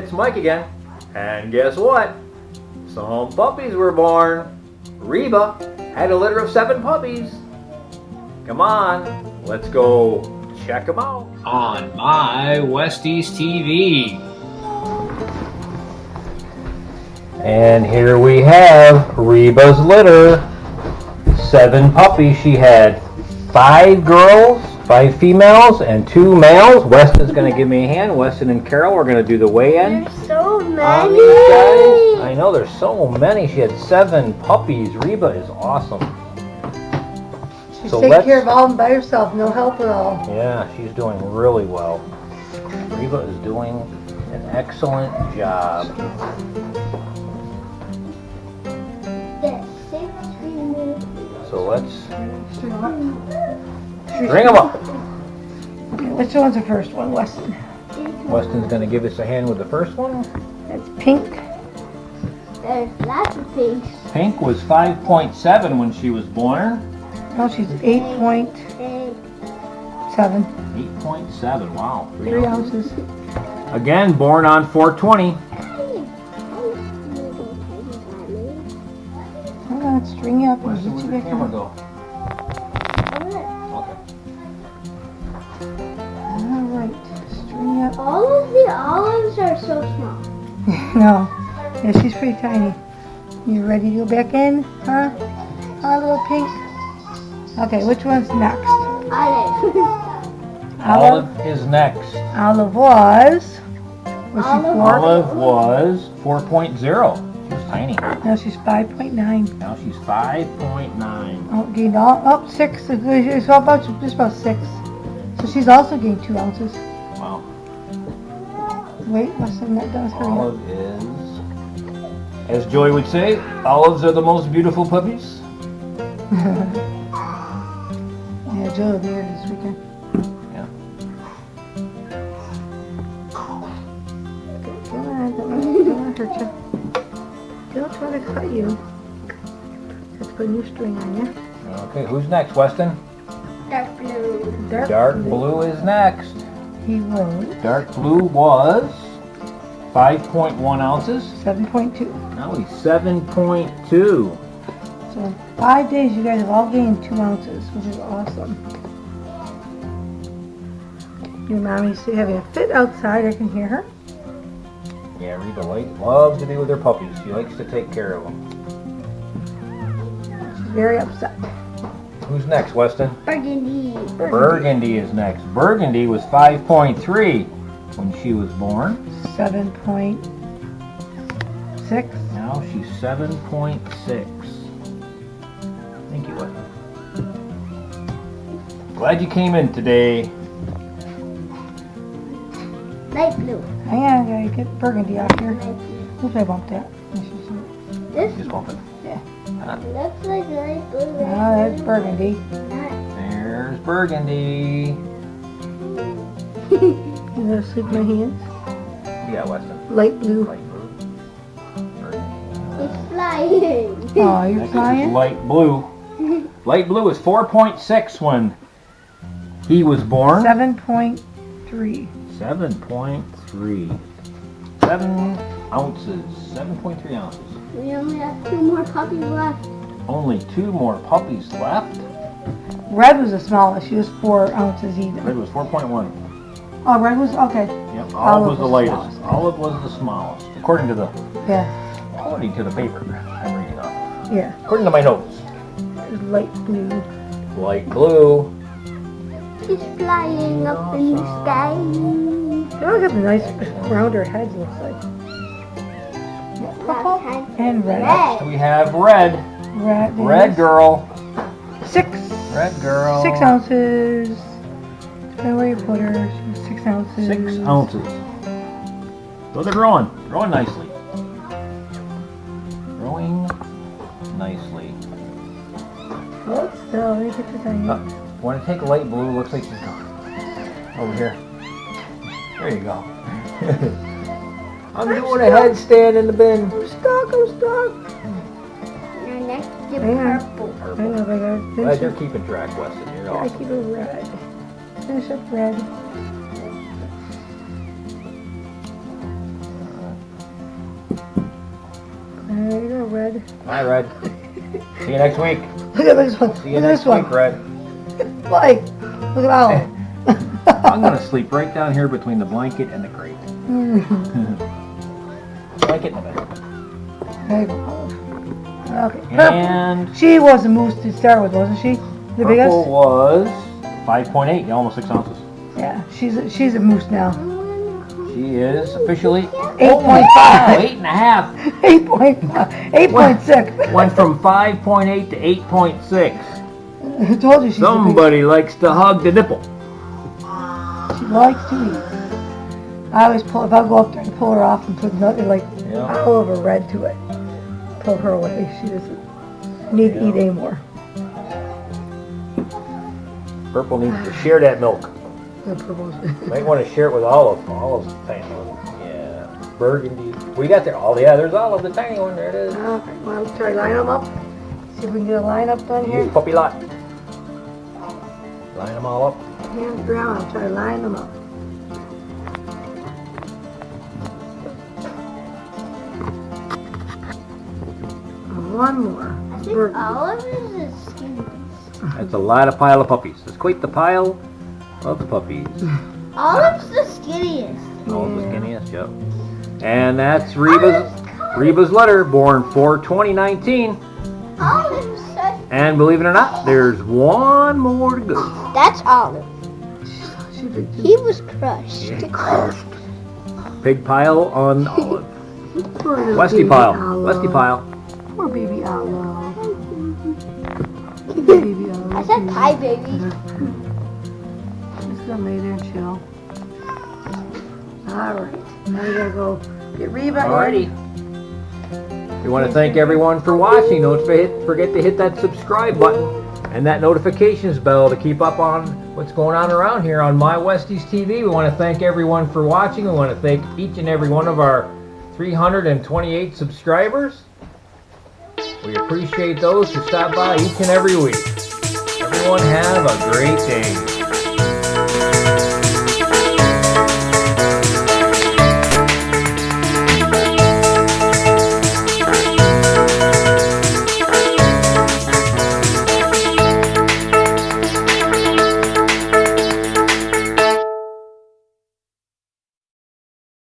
it's Mike again. And guess what? Some puppies were born. Reba had a litter of 7 puppies. Come on, let's go check them out. On my Westies TV. And here we have Reba's litter. 7 puppies she had. 5 girls, 5 females, and 2 males. Weston's going to give me a hand. Weston and Carol are going to do the weigh-in. There's so many. Guys. I know, there's so many. She had 7 puppies. Reba is awesome. She's taking care of all of them by herself, no help at all. Yeah, she's doing really well. Reba is doing an excellent job. So let's string them up. Okay, which one's the first one, Weston? Weston's going to give us a hand with the first one. That's Pink. There's lots of things. Pink was 5.7 when she was born. Oh, she's 8.7. 8.7, wow. 3 ounces. Again, born on 4/20. Hold on, string you up and Weston, get where'd you the back camera on. go? Okay. Alright, string you up. All of the olives are so small. No. Yeah, she's pretty tiny. You ready to go back in? Huh? Huh, little Pink? Okay, which one's next? Olive. Olive is next. Olive was she 4? Olive was 4.0. She was tiny. Now she's 5.9. Now she's 5.9. Oh, gained all, 6. It's all about, just about 6. So she's also gained 2 ounces. Wow. Wait, Weston, that does hurry up. Olive is, as Joy would say, olives are the most beautiful puppies. Yeah, Joe will be here this weekend. Yeah. Come on, don't hurt you. Don't try to cut you. Let's put a new string on you. Okay, who's next, Weston? Dark blue. Dark blue is next. He was Dark blue was 5.1 ounces. 7.2. Now he's 7.2. So in 5 days, you guys have all gained 2 ounces, which is awesome. Your mommy's having a fit outside. I can hear her. Yeah, Reba loves to be with her puppies. She likes to take care of them. She's very upset. Who's next, Weston? Burgundy. Burgundy is next. Burgundy was 5.3 when she was born. 7.6. Now she's 7.6. Thank you, Weston. Glad you came in today. Light blue. Hang on, I gotta get Burgundy off here. Light blue. Oops, I bumped that. This Just bump it. looks like light blue. Oh, that's Burgundy. There's Burgundy. You gonna sleep in my hands? Yeah, Weston. Light blue. Light blue. Burgundy. It's flying. Oh, you're Next is flying? light blue. Light blue is 4.6 when he was born. 7.3. 7.3. 7 ounces. 7.3 ounces. We only have 2 more puppies left. Only 2 more puppies left. Red was the smallest. She was 4 ounces even. Red was 4.1. Oh, red was, okay. Yep, Olive olive was the was the lightest. smallest. Olive was the smallest, according to the Yeah, paper I'm reading off. yeah. According to my notes. Light blue. Light blue. She's flying up in the sky. They all have nice rounder heads, looks like. Purple and red. Next we have red. Red. Red girl. 6. Red girl. 6 ounces. Depending where you put her, she was 6 ounces. 6 ounces. So they're growing. Growing nicely. Growing nicely. Hold still, let me get this on you. Want to take light blue? Looks like she's gone. Over here. There you go. I'm doing a headstand in the bin. I'm stuck. Your next is Hang on. purple. Hang on, I gotta Glad finish you're up. keeping track, Weston. You're I awesome. keep it red. Finish up red. There you go, Red. Bye, Red. See you next week. Look at this one. See you Look at next this one. week, Red. Why? Look at Owl. I'm gonna sleep right down here between the blanket and the crate. Blanket in the middle. There you go. Okay. And She was a moose to start with, wasn't she? The biggest? purple was 5.8, yeah, almost 6 ounces. Yeah, she's a moose now. She is officially 8.5. 8.5. 8.5. 8.6. Went from 5.8 to 8.6. I told you she's Somebody likes to hug the nipple. she likes to eat. I always pull, if I go up there and pull her off and put nothing like Yeah. all of a red to it. Pull her away. She doesn't need to eat anymore. Purple needs to share that milk. The purples. Might want to share it with Olive. Olive's tiny one. Yeah. Burgundy. We got there. Oh, yeah, there's Olive, the tiny one. There it is. Okay, well, let's try to line them up. See if we can get a line up done here. Here's Puppy Lot. Line them all up. Hands down, I'll try to line them up. And one more. I think Olive is the skinniest. That's a lot of pile of puppies. It's quite the pile of the puppies. Olive's the skinniest. All the skinniest, yep. And that's Reba's litter, born 4/20/19. Olive's such... And believe it or not, there's one more to go. That's Olive. She did too. He was crushed. Yeah, crushed. Pig pile on Olive. Poor little Westy baby pile. Olive. Westy pile. Poor baby Olive. Keep the baby Olive. I said pie baby. Just gonna lay there and chill. Alright, now we gotta go get Reba. Alrighty. We want to thank everyone for watching. Don't forget to hit that subscribe button and that notifications bell to keep up on what's going on around here on My Westies TV. We want to thank everyone for watching. We want to thank each and every one of our 328 subscribers. We appreciate those who stop by each and every week. Everyone have a great day.